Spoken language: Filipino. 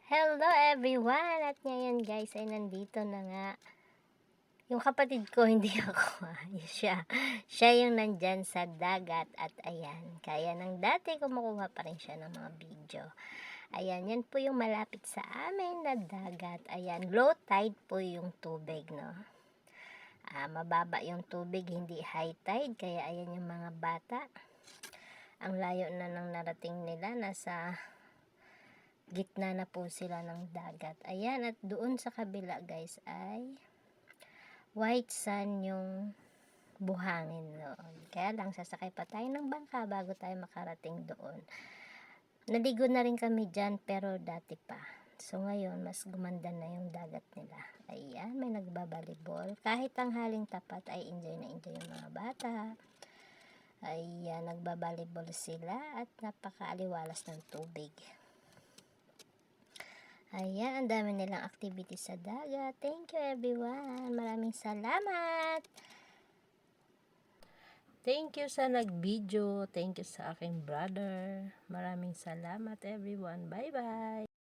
Hello everyone! At ngayon guys ay nandito na nga. Yung kapatid ko, hindi ako. Siya yung nandyan sa dagat at ayan. Kaya nang dati kumukuha pa rin siya ng mga video. Ayan, yan po yung malapit sa amin na dagat. Ayan, low tide po yung tubig, no? Mababa yung tubig, hindi high tide. Kaya ayan yung mga bata. Ang layo na nang narating nila. Nasa gitna na po sila ng dagat. Ayan, at doon sa kabila guys ay white sand yung buhangin doon. Kaya lang sasakay pa tayo ng bangka bago tayo makarating doon. Naligo na rin kami dyan pero dati pa. So ngayon mas gumanda na yung dagat nila. Ayan, may nagbabalibol. Kahit ang haling tapat ay enjoy na enjoy yung mga bata. Ayan, nagbabalibol sila at napakaaliwalas ng tubig. Ayan, ang dami nilang activity sa dagat. Thank you everyone. Maraming salamat. Thank you sa nag-video. Thank you sa aking brother. Maraming salamat everyone. Bye-bye.